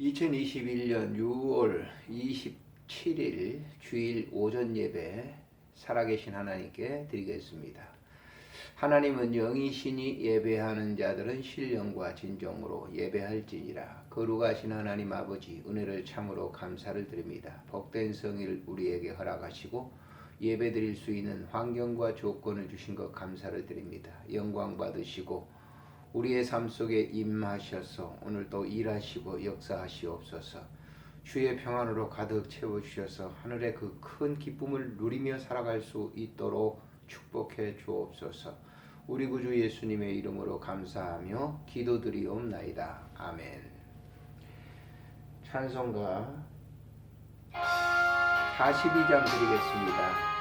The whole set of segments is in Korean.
2021년 6월 27일 주일 오전 예배 살아계신 하나님께 드리겠습니다. 하나님은 영이시니 예배하는 자들은 신령과 진정으로 예배할지니라. 거룩하신 하나님 아버지, 은혜를 참으로 감사를 드립니다. 복된 성일 우리에게 허락하시고 예배드릴 수 있는 환경과 조건을 주신 것 감사를 드립니다. 영광 받으시고 우리의 삶 속에 임하셔서 오늘도 일하시고 역사하시옵소서. 주의 평안으로 가득 채워주셔서 하늘의 그 큰 기쁨을 누리며 살아갈 수 있도록 축복해 주옵소서. 우리 구주 예수님의 이름으로 감사하며 기도드리옵나이다. 아멘. 찬송가 42장 드리겠습니다.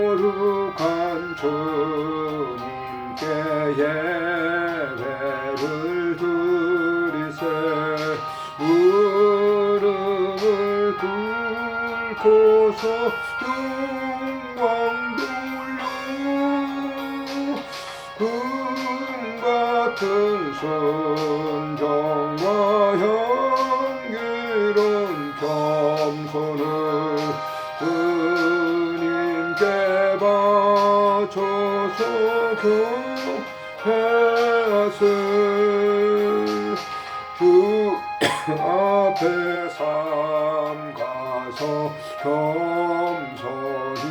거룩한 주님께 예배를 드리세. 무릎을 꿇고서 영광 돌려 금같은 순종과 향기로운 겸손을 바쳐서 경배하세. 주 앞에 삼가서 겸손히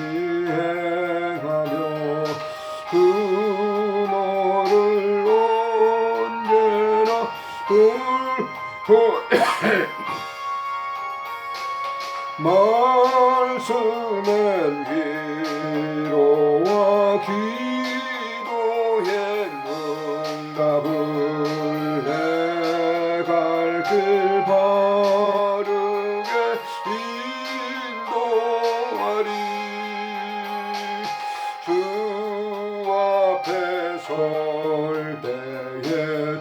행하며 그 너를 언제나 말씀엔 위로와 기도의 응답을 내 갈 길 바르게 인도하리. 주 앞에 설 때에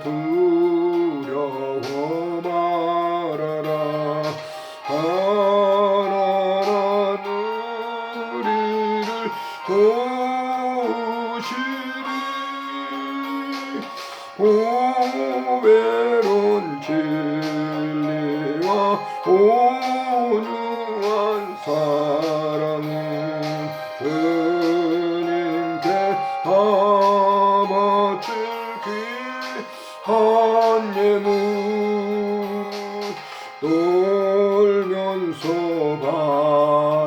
두려워 말아라. 보배로운 진리와 온유한 사랑은 주님께 다 바칠 귀한 예물. 놀면서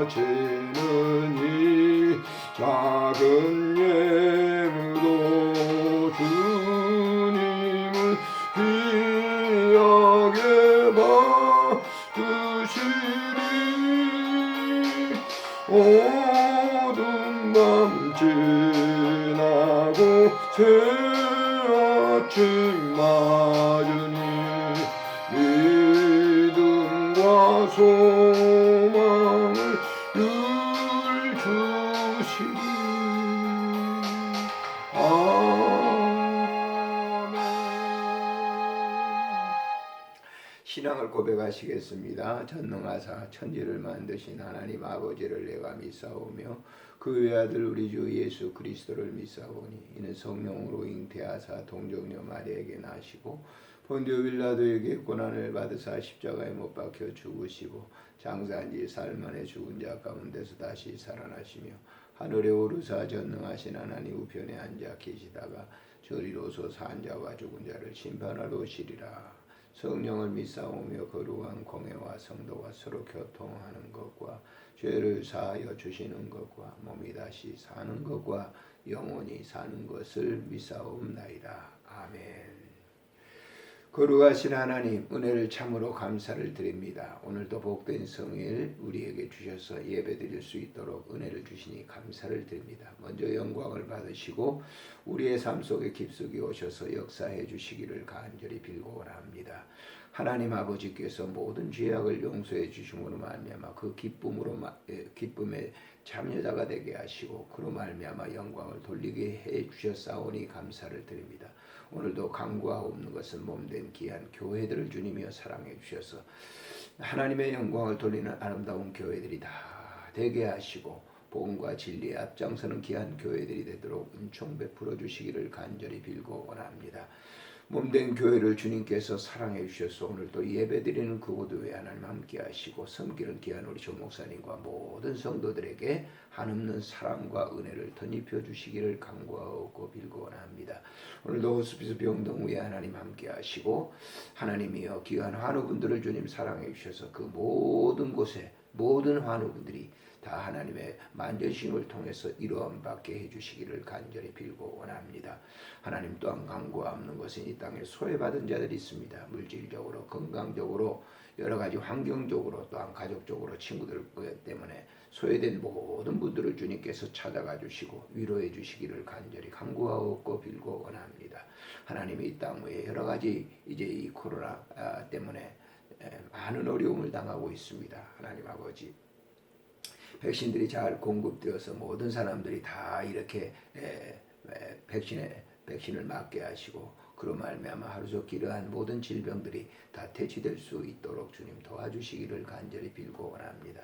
바치는 이 작은 예물도 주님을 귀하게 받으시리. 어두운 밤 지나고 새 아침 맞으니 믿음과 소망을 늘 주시리. 아멘. 신앙을 고백하시겠습니다. 전능하사 천지를 만드신 하나님 아버지를 내가 믿사오며 그 외아들 우리 주 예수 그리스도를 믿사오니 이는 성령으로 잉태하사 동정녀 마리아에게 나시고 본디오 빌라도에게 고난을 받으사 십자가에 못 박혀 죽으시고 장사한 지 사흘 만에 죽은 자 가운데서 다시 살아나시며 하늘에 오르사 전능하신 하나님 우편에 앉아 계시다가 저리로서 산 자와 죽은 자를 심판하러 오시리라. 성령을 믿사오며 거룩한 공회와 성도와 서로 교통하는 것과 죄를 사하여 주시는 것과 몸이 다시 사는 것과 영원히 사는 것을 믿사옵나이다. 아멘. 거룩하신 하나님, 은혜를 참으로 감사를 드립니다. 오늘도 복된 성일 우리에게 주셔서 예배드릴 수 있도록 은혜를 주시니 감사를 드립니다. 먼저 영광을 받으시고 우리의 삶 속에 깊숙이 오셔서 역사해 주시기를 간절히 빌고 원합니다. 하나님 아버지께서 모든 죄악을 용서해 주심으로 말미암아 그 기쁨의 참여자가 되게 하시고 그로 말미암아 영광을 돌리게 해 주셨사오니 감사를 드립니다. 오늘도 강구하옵는 것은 몸된 귀한 교회들을 주님이여 사랑해 주셔서 하나님의 영광을 돌리는 아름다운 교회들이 다 되게 하시고 복음과 진리에 앞장서는 귀한 교회들이 되도록 은총 베풀어 주시기를 간절히 빌고 원합니다. 몸된 교회를 주님께서 사랑해 주셔서 오늘도 예배드리는 그곳에 하나님 함께 하시고 섬기는 귀한 우리 조 목사님과 모든 성도들에게 한없는 사랑과 은혜를 덧입혀 주시기를 간구하고 빌고 원합니다. 오늘도 호스피스 병동위에 하나님 함께 하시고 하나님이여 귀한 환우분들을 주님 사랑해 주셔서 그 모든 곳에 모든 환우분들이 다 하나님의 만져주심을 통해서 이루어 받게 해주시기를 간절히 빌고 원합니다. 하나님 또한 간구하는 것은 이 땅에 소외받은 자들이 있습니다. 물질적으로 건강적으로 여러 가지 환경적으로 또한 가족적으로 친구들 때문에 소외된 모든 분들을 주님께서 찾아가 주시고 위로해 주시기를 간절히 간구하고 빌고 원합니다. 하나님이 이 땅 위에 여러 가지 이제 이 코로나 때문에 많은 어려움을 당하고 있습니다. 하나님 아버지 백신들이 잘 공급되어서 모든 사람들이 다 이렇게 백신을 맞게 하시고 그로 말미암아 하루속히 이러한 모든 질병들이 다 퇴치될 수 있도록 주님 도와주시기를 간절히 빌고 원합니다.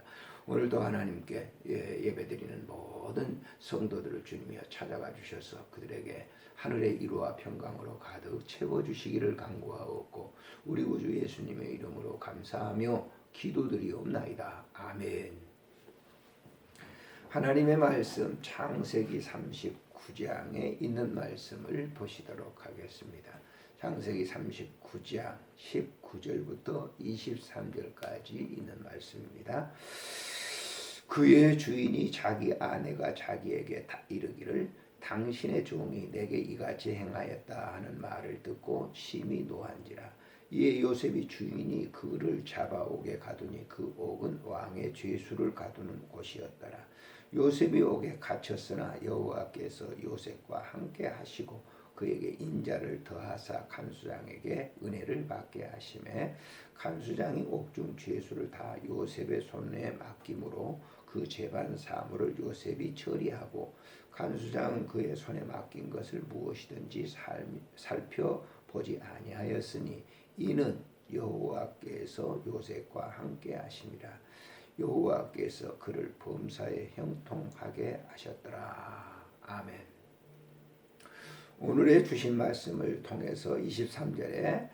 오늘도 하나님께 예배드리는 모든 성도들을 주님이여 찾아가 주셔서 그들에게 하늘의 이루와 평강으로 가득 채워주시기를 간구하옵고 우리 구주 예수님의 이름으로 감사하며 기도드리옵나이다. 아멘. 하나님의 말씀 창세기 39장에 있는 말씀을 보시도록 하겠습니다. 창세기 39장 19절부터 23절까지 있는 말씀입니다. 그의 주인이 자기 아내가 자기에게 이르기를 당신의 종이 내게 이같이 행하였다 하는 말을 듣고 심히 노한지라. 이에 요셉이 주인이 그를 잡아오게 가두니 그 옥은 왕의 죄수를 가두는 곳이었더라. 요셉이 옥에 갇혔으나 여호와께서 요셉과 함께 하시고 그에게 인자를 더하사 간수장에게 은혜를 받게 하시매 간수장이 옥중 죄수를 다 요셉의 손에 맡김으로 그 재반 사물을 요셉이 처리하고 간수장은 그의 손에 맡긴 것을 무엇이든지 살펴보지 아니하였으니 이는 여호와께서 요셉과 함께 하심이라. 여호와께서 그를 범사에 형통하게 하셨더라. 아멘. 오늘의 주신 말씀을 통해서 23절에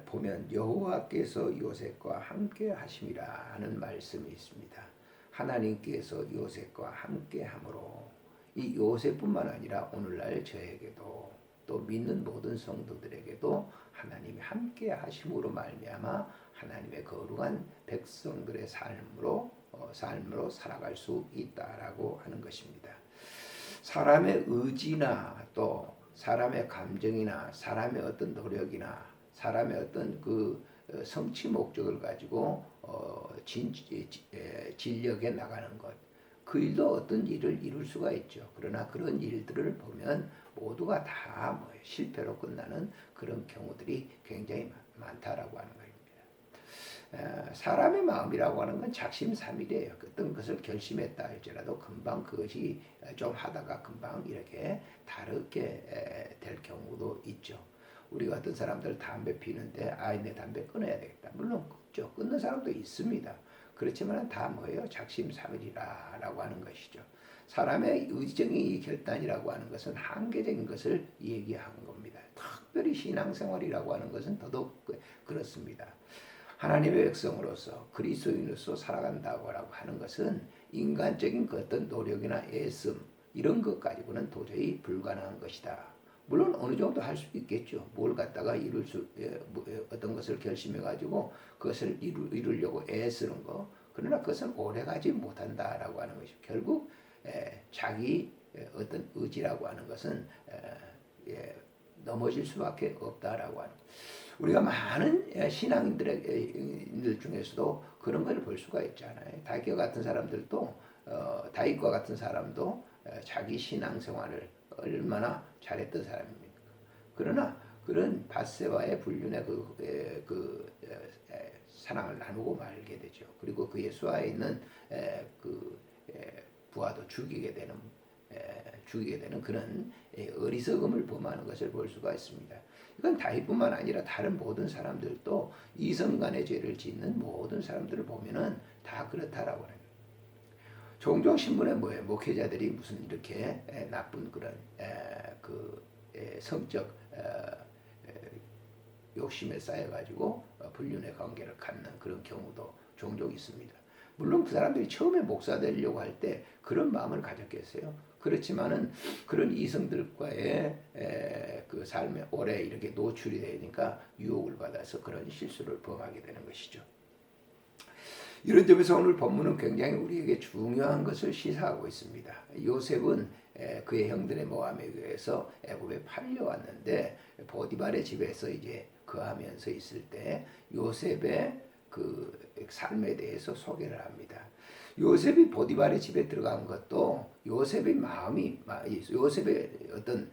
보면 여호와께서 요셉과 함께 하심이라 하는 말씀이 있습니다. 하나님께서 요셉과 함께 함으로 이 요셉뿐만 아니라 오늘날 저에게도 또 믿는 모든 성도들에게도 하나님이 함께 하심으로 말미암아 하나님의 거룩한 백성들의 삶으로 살아갈 수 있다라고 하는 것입니다. 사람의 의지나 또 사람의 감정이나 사람의 어떤 노력이나 사람의 어떤 그 성취 목적을 가지고 진력에 나가는 것, 그 일도 어떤 일을 이룰 수가 있죠. 그러나 그런 일들을 보면 모두가 다 실패로 끝나는 그런 경우들이 굉장히 많다라고 하는 겁니다. 사람의 마음이라고 하는 건 작심삼일이에요. 어떤 것을 결심했다 할지라도 금방 그것이 좀 하다가 금방 이렇게 다르게 될 경우도 있죠. 우리가 어떤 사람들 담배 피는데 내 담배 끊어야 되겠다. 물론 끊는 사람도 있습니다. 그렇지만 다 뭐예요? 작심삼일이라고 하는 것이죠. 사람의 의정의 결단이라고 하는 것은 한계적인 것을 얘기하는 겁니다. 특별히 신앙생활이라고 하는 것은 더더욱 그렇습니다. 하나님의 백성으로서 그리스도인으로서 살아간다고 하는 것은 인간적인 그 어떤 노력이나 애씀 이런 것 가지고는 도저히 불가능한 것이다. 물론 어느 정도 할 수 있겠죠. 뭘 갖다가 어떤 것을 결심해 가지고 그것을 이루려고 애쓰는 거. 그러나 그것은 오래가지 못한다라고 하는 것이 결국 자기 어떤 의지라고 하는 것은 넘어질 수밖에 없다라고 하는. 우리가 많은 신앙인들 중에서도 그런 걸 볼 수가 있잖아요. 다윗과 같은 사람들도 다윗과 같은 사람도 자기 신앙생활을 얼마나 잘했던 사람입니까? 그러나 그런 밧세바의 불륜의 그 사랑을 나누고 말게 되죠. 그리고 그 예수와에 있는 그 부하도 죽이게 되는 그런 어리석음을 범하는 것을 볼 수가 있습니다. 이건 다윗뿐만 아니라 다른 모든 사람들도 이성 간의 죄를 짓는 모든 사람들을 보면은 다 그렇다라고 합니다. 종종 신문에 뭐예요? 목회자들이 무슨 이렇게 나쁜 그런 성적 욕심에 쌓여가지고 불륜의 관계를 갖는 그런 경우도 종종 있습니다. 물론 그 사람들이 처음에 목사 되려고 할 때 그런 마음을 가졌겠어요. 그렇지만은 그런 이성들과의 그 삶에 오래 이렇게 노출이 되니까 유혹을 받아서 그런 실수를 범하게 되는 것이죠. 이런 점에서 오늘 본문은 굉장히 우리에게 중요한 것을 시사하고 있습니다. 요셉은 그의 형들의 모함에 의해서 애굽에 팔려왔는데 보디발의 집에서 이제 거하면서 있을 때 요셉의 그 삶에 대해서 소개를 합니다. 요셉이 보디발의 집에 들어간 것도 요셉의 마음이 요셉의 어떤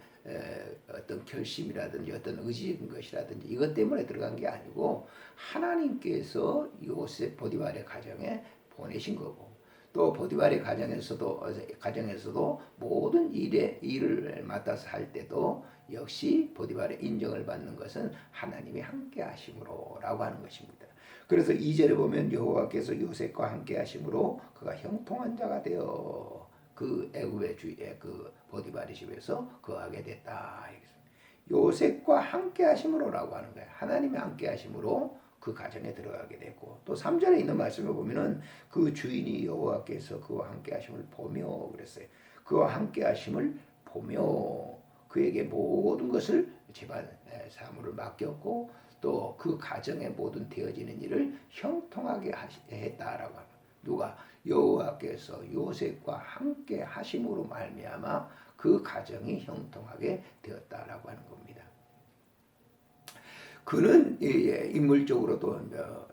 결심이라든지 어떤 의지인 것이라든지 이것 때문에 들어간 게 아니고 하나님께서 요셉 보디발의 가정에 보내신 거고 또 보디발의 가정에서도 모든 일을 맡아서 할 때도 역시 보디발의 인정을 받는 것은 하나님이 함께 하심으로라고 하는 것입니다. 그래서 2절에 보면 여호와께서 요셉과 함께 하심으로 그가 형통한 자가 되어 그 애굽의 주의 그 보디발의 집에서 거하게 됐다. 요셉과 함께 하심으로라고 하는 거예요. 하나님이 함께 하심으로 그 가정에 들어가게 됐고 또 3절에 있는 말씀을 보면은 그 주인이 여호와께서 그와 함께 하심을 보며 그랬어요. 그와 함께 하심을 보며 그에게 모든 것을 집안 사물을 맡겼고 또 그 가정에 모든 되어지는 일을 형통하게 했다라고 합니다. 누가? 여호와께서 요셉과 함께 하심으로 말미암아 그 가정이 형통하게 되었다라고 하는 겁니다. 그는 인물적으로도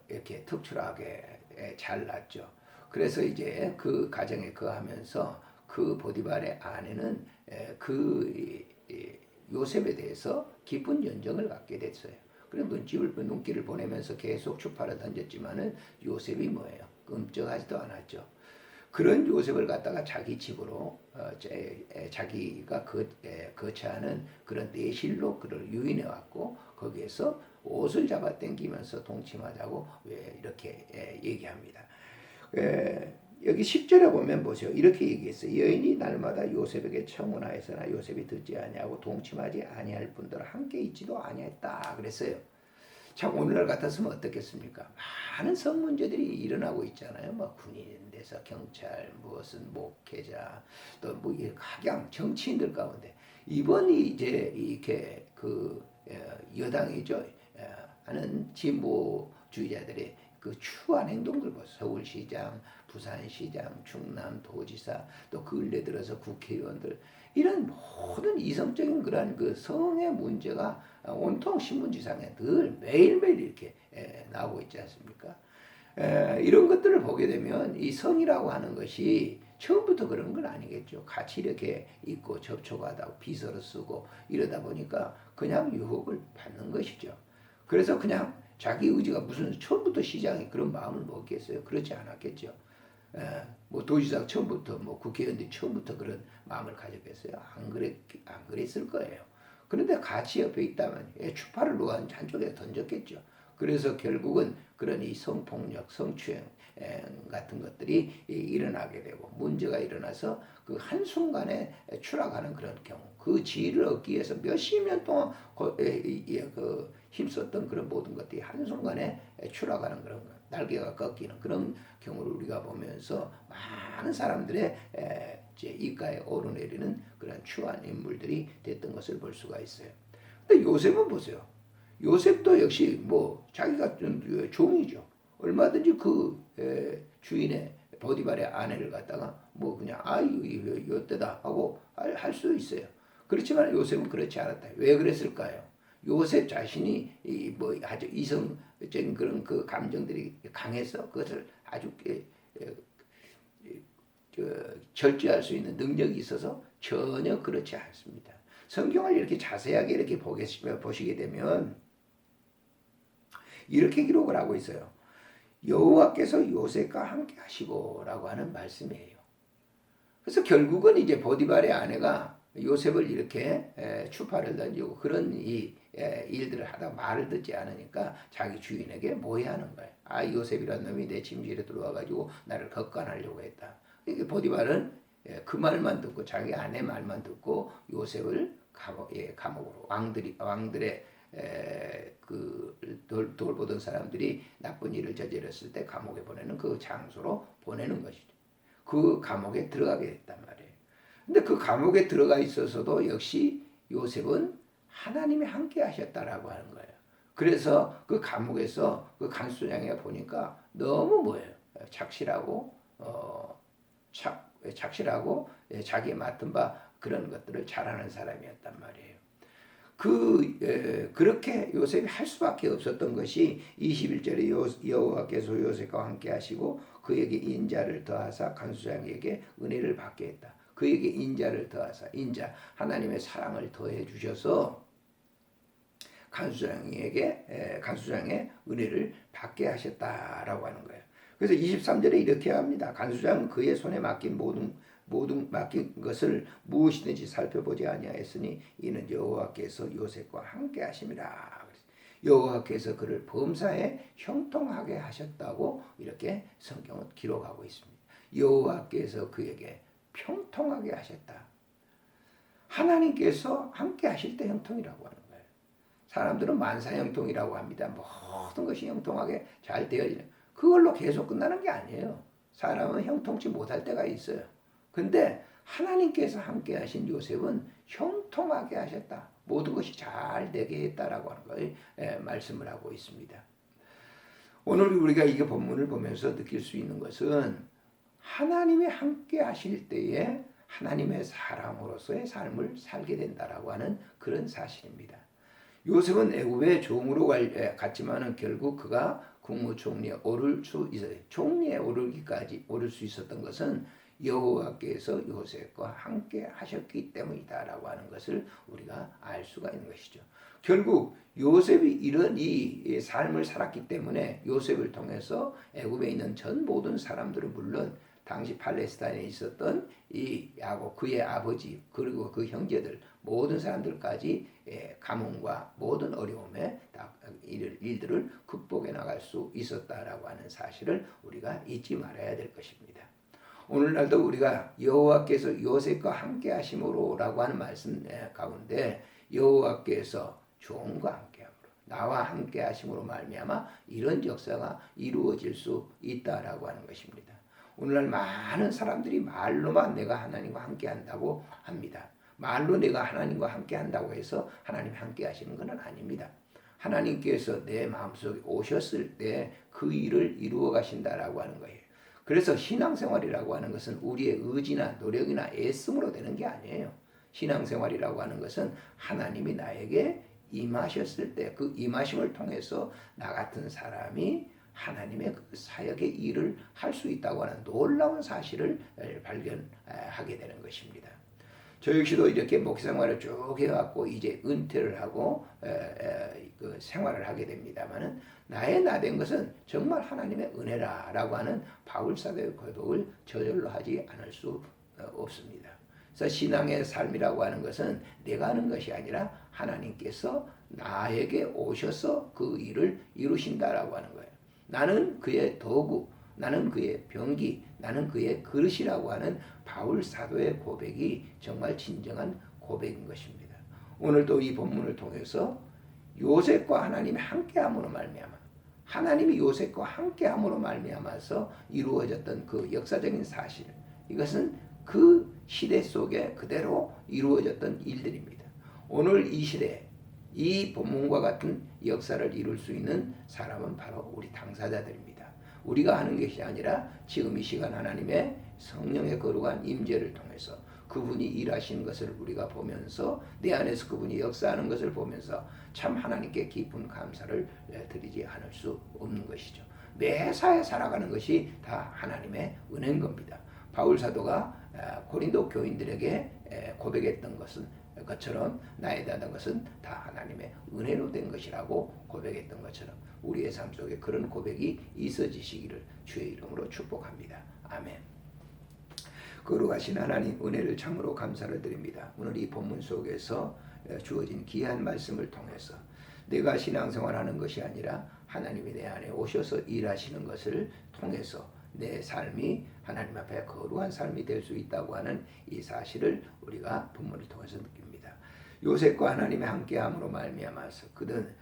이렇게 특출하게 잘났죠. 그래서 이제 그 가정에 거하면서 그 보디발의 아내는 그 요셉에 대해서 깊은 연정을 갖게 됐어요. 그래서 눈길을 보내면서 계속 추파를 던졌지만은 요셉이 뭐예요? 끔찍하지도 않았죠. 그런 요셉을 갖다가 자기 집으로 자기가 거처하는 그런 내실로 그를 유인해 왔고 거기에서 옷을 잡아 당기면서 동침하자고 이렇게 얘기합니다. 여기 10절에 보면 보세요. 이렇게 얘기했어요. 여인이 날마다 요셉에게 청혼하였으나 요셉이 듣지 아니하고 동침하지 아니할 분들 함께 있지도 아니했다 그랬어요. 참 오늘날 같았으면 어떻겠습니까? 많은 성 문제들이 일어나고 있잖아요. 뭐 군인에서 경찰, 무엇은 목회자, 또 뭐 각양 정치인들 가운데 이번이 이제 이렇게 그 여당이죠 하는 진보주의자들의 그 추한 행동들 보세요. 서울시장, 부산시장, 충남도지사, 또 근래 들어서 국회의원들 이런 모든 이성적인 그러한 그 성의 문제가 온통 신문지상에 늘 매일매일 이렇게 나오고 있지 않습니까? 이런 것들을 보게 되면 이 성이라고 하는 것이 처음부터 그런 건 아니겠죠. 같이 이렇게 있고 접촉하다 비서를 쓰고 이러다 보니까 그냥 유혹을 받는 것이죠. 그래서 그냥 자기 의지가 무슨 처음부터 시장이 그런 마음을 먹겠어요? 그렇지 않았겠죠. 뭐 도지사 처음부터 뭐 국회의원들이 처음부터 그런 마음을 가졌겠어요? 안 그랬을 거예요. 그런데 같이 옆에 있다면 추파를 누가 한쪽에 던졌겠죠. 그래서 결국은 그런 이 성폭력, 성추행 같은 것들이 일어나게 되고 문제가 일어나서 그 한순간에 추락하는 그런 경우 그 지위를 얻기 위해서 몇십 년 동안 그 힘썼던 그런 모든 것들이 한순간에 추락하는 그런 날개가 꺾이는 그런 경우를 우리가 보면서 많은 사람들의 이제 입가에 오르내리는 그런 추한 인물들이 됐던 것을 볼 수가 있어요. 근데 요셉은 보세요. 요셉도 역시 뭐 자기가 종이죠. 얼마든지 그 주인의 보디발의 아내를 갖다가 뭐 그냥 요때다 하고 할 수 있어요. 그렇지만 요셉은 그렇지 않았다. 왜 그랬을까요? 요셉 자신이 뭐 아주 이성적인 그런 그 감정들이 강해서 그것을 아주 절제할 수 있는 능력이 있어서 전혀 그렇지 않습니다. 성경을 이렇게 자세하게 이렇게 보시게 되면 이렇게 기록을 하고 있어요. 여호와께서 요셉과 함께 하시고라고 하는 말씀이에요. 그래서 결국은 이제 보디발의 아내가 요셉을 이렇게 추파를 던지고 그런 일들을 하다 말을 듣지 않으니까 자기 주인에게 모해하는 거예요. 요셉이란 놈이 내 침실에 들어와가지고 나를 격간하려고 했다. 이게 보디발은 그 말만 듣고 자기 아내 말만 듣고 요셉을 감옥으로 왕들의 그 돌보던 사람들이 나쁜 일을 저질렀을 때 감옥에 보내는 그 장소로 보내는 것이죠. 그 감옥에 들어가게 됐단 말이에요. 근데 그 감옥에 들어가 있어서도 역시 요셉은 하나님이 함께 하셨다라고 하는 거예요. 그래서 그 감옥에서 그 간수장에 보니까 너무 뭐예요? 착실하고 착실하고 자기의 맡은 바 그런 것들을 잘하는 사람이었단 말이에요. 그렇게 요셉이 할 수밖에 없었던 것이 21절에 여호와께서 요셉과 함께 하시고 그에게 인자를 더하사 간수장에게 은혜를 받게 했다. 그에게 인자를 더하사 하나님의 사랑을 더해 주셔서 간수장의 은혜를 받게 하셨다라고 하는 거예요. 그래서 23절에 이렇게 합니다. 간수장은 그의 손에 맡긴 모든 맡긴 것을 무엇이든지 살펴보지 아니하였으니 이는 여호와께서 요셉과 함께 하심이라. 여호와께서 그를 범사에 형통하게 하셨다고 이렇게 성경은 기록하고 있습니다. 여호와께서 그에게 평통하게 하셨다. 하나님께서 함께 하실 때 형통이라고 하는 거예요. 사람들은 만사형통이라고 합니다. 모든 것이 형통하게 잘 되어지는 그걸로 계속 끝나는 게 아니에요. 사람은 형통치 못할 때가 있어요. 근데 하나님께서 함께 하신 요셉은 형통하게 하셨다. 모든 것이 잘 되게 했다라고 하는 걸 말씀을 하고 있습니다. 오늘 우리가 이 본문을 보면서 느낄 수 있는 것은 하나님이 함께 하실 때에 하나님의 사람으로서의 삶을 살게 된다라고 하는 그런 사실입니다. 요셉은 애굽의 종으로 갔지만은 결국 그가 국무총리에 오를 수 있어요. 총리에 오를 수 있었던 것은 여호와께서 요셉과 함께 하셨기 때문이다라고 하는 것을 우리가 알 수가 있는 것이죠. 결국 요셉이 이런 이 삶을 살았기 때문에 요셉을 통해서 애굽에 있는 전 모든 사람들은 물론 당시 팔레스타인에 있었던 이 야곱 그의 아버지 그리고 그 형제들 모든 사람들까지 가뭄과 모든 어려움에 일들을 극복해 나갈 수 있었다라고 하는 사실을 우리가 잊지 말아야 될 것입니다. 오늘날도 우리가 여호와께서 요셉과 함께 하심으로라고 하는 말씀 가운데 여호와께서 종과 함께 함으로 나와 함께 하심으로 말미암아 이런 역사가 이루어질 수 있다라고 하는 것입니다. 오늘날 많은 사람들이 말로만 내가 하나님과 함께 한다고 합니다. 말로 내가 하나님과 함께 한다고 해서 하나님 함께 하시는 것은 아닙니다. 하나님께서 내 마음속에 오셨을 때 그 일을 이루어 가신다라고 하는 거예요. 그래서 신앙생활이라고 하는 것은 우리의 의지나 노력이나 애씀으로 되는 게 아니에요. 신앙생활이라고 하는 것은 하나님이 나에게 임하셨을 때 그 임하심을 통해서 나 같은 사람이 하나님의 그 사역의 일을 할 수 있다고 하는 놀라운 사실을 발견하게 되는 것입니다. 저 역시도 이렇게 목회생활을 쭉 해왔고 이제 은퇴를 하고 그 생활을 하게 됩니다만은 나의 나 된 것은 정말 하나님의 은혜라라고 하는 바울사도의 고백을 저절로 하지 않을 수 없습니다. 그래서 신앙의 삶이라고 하는 것은 내가 하는 것이 아니라 하나님께서 나에게 오셔서 그 일을 이루신다라고 하는 거예요. 나는 그의 도구, 나는 그의 병기, 나는 그의 그릇이라고 하는 바울 사도의 고백이 정말 진정한 고백인 것입니다. 오늘도 이 본문을 통해서 요셉과 하나님이 함께함으로 말미암아 하나님이 요셉과 함께함으로 말미암아서 이루어졌던 그 역사적인 사실 이것은 그 시대 속에 그대로 이루어졌던 일들입니다. 오늘 이 시대에 이 본문과 같은 역사를 이룰 수 있는 사람은 바로 우리 당사자들입니다. 우리가 하는 것이 아니라 지금 이 시간 하나님의 성령의 거룩한 임재를 통해서 그분이 일하시는 것을 우리가 보면서 내 안에서 그분이 역사하는 것을 보면서 참 하나님께 깊은 감사를 드리지 않을 수 없는 것이죠. 매사에 살아가는 것이 다 하나님의 은혜인 겁니다. 바울 사도가 고린도 교인들에게 고백했던 것처럼 나에 대한 것은 다 하나님의 은혜로 된 것이라고 고백했던 것처럼 우리의 삶 속에 그런 고백이 있어지시기를 주의 이름으로 축복합니다. 아멘. 거룩하신 하나님 은혜를 참으로 감사를 드립니다. 오늘 이 본문 속에서 주어진 귀한 말씀을 통해서 내가 신앙생활하는 것이 아니라 하나님이 내 안에 오셔서 일하시는 것을 통해서 내 삶이 하나님 앞에 거룩한 삶이 될 수 있다고 하는 이 사실을 우리가 본문을 통해서 느낍니다. 요셉과 하나님의 함께함으로 말미암아서 그는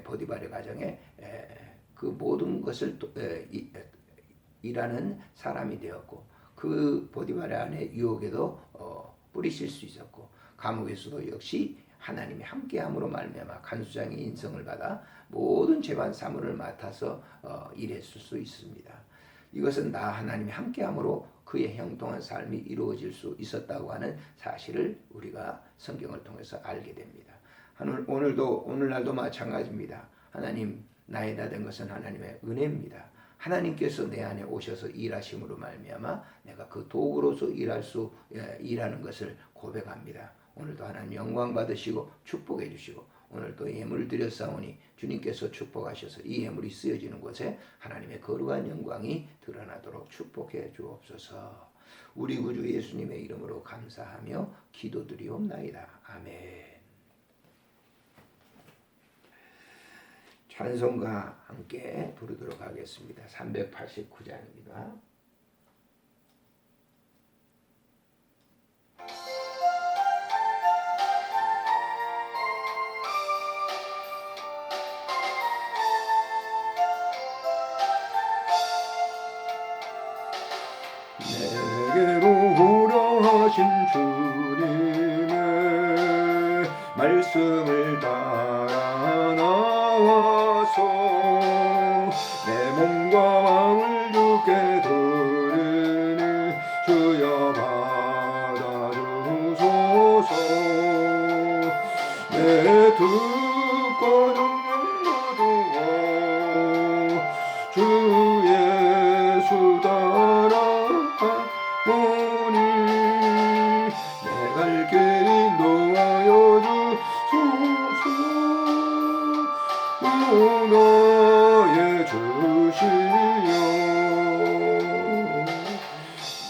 보디발의 가정에 그 모든 것을 일하는 사람이 되었고, 그 보디발의 안에 유혹에도 뿌리칠 수 있었고, 감옥에서도 역시 하나님이 함께함으로 말미암아 간수장의 인성을 받아 모든 재반 사물을 맡아서 일했을 수 있습니다. 이것은 나 하나님이 함께함으로 그의 형통한 삶이 이루어질 수 있었다고 하는 사실을 우리가 성경을 통해서 알게 됩니다. 오늘날도 마찬가지입니다. 하나님, 나에다 된 것은 하나님의 은혜입니다. 하나님께서 내 안에 오셔서 일하심으로 말미암아 내가 그 도구로서 일하는 것을 고백합니다. 오늘도 하나님 영광 받으시고 축복해 주시고, 오늘도 예물을 드렸사오니 주님께서 축복하셔서 이 예물이 쓰여지는 곳에 하나님의 거룩한 영광이 드러나도록 축복해 주옵소서. 우리 구주 예수님의 이름으로 감사하며 기도드리옵나이다. 아멘. 찬송가 함께 부르도록 하겠습니다. 389장입니다. 내게로 오라 하신 주님의 말씀을 따라 나와서 내 몸과 마음을 주께 드리니 주여 받아주소서. 내 뜻과 정령 모두가 주 예수 따라 오니 내 갈 길 인도하여 주소서. 나의 주시여,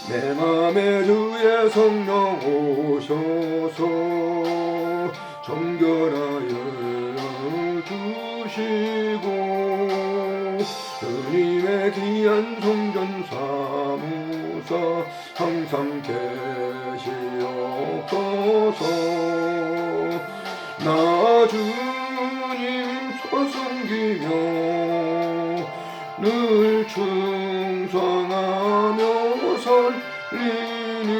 내 맘에 주의 성령 오셔서 정결하여 주시고 주님의 귀한 성전 사무사 항상 계시옵소서. 나 주님 서성기며 늘 충성하며 살리니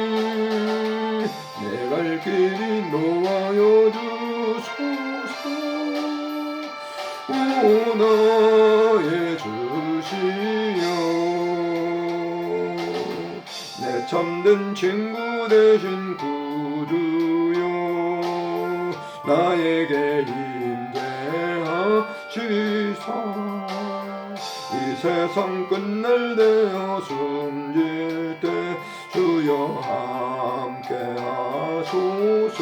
내 갈 길이 놓아여 주소서. 오 나의 주시여, 내 참된 친구 되신 구주여, 나에게 임재하시사 이 세상 끝날 되어 숨질 때 주여 함께 하소서.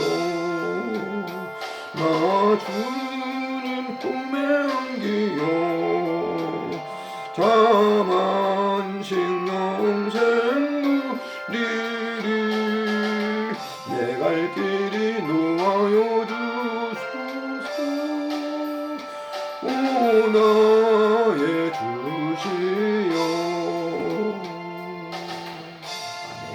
나 주님 꿈에 안기요 자만식 영생 누리리 내 갈 길이 놓아여 주소서. 오 나의 주시여. 아멘.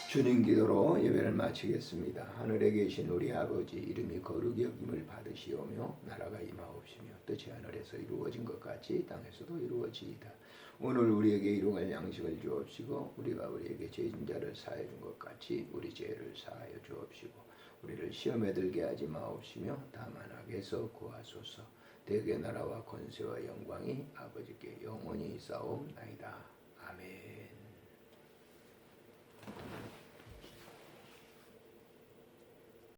주님 기도로 예배를 마치겠습니다. 하늘에 계신 우리 아버지, 이름이 거룩히 여김을 받으시오며 나라가 임하옵시며 뜻이 하늘에서 이루어진 것 같이 땅에서도 이루어지이다. 오늘 우리에게 일용할 양식을 주옵시고 우리가 우리에게 죄진 자를 사하여 준 것 같이 우리 죄를 사하여 주옵시고 우리를 시험에 들게 하지 마옵시며 다만 악에서 구하소서. 대개 나라와 권세와 영광이 아버지께 영원히 있사옵나이다. 아멘.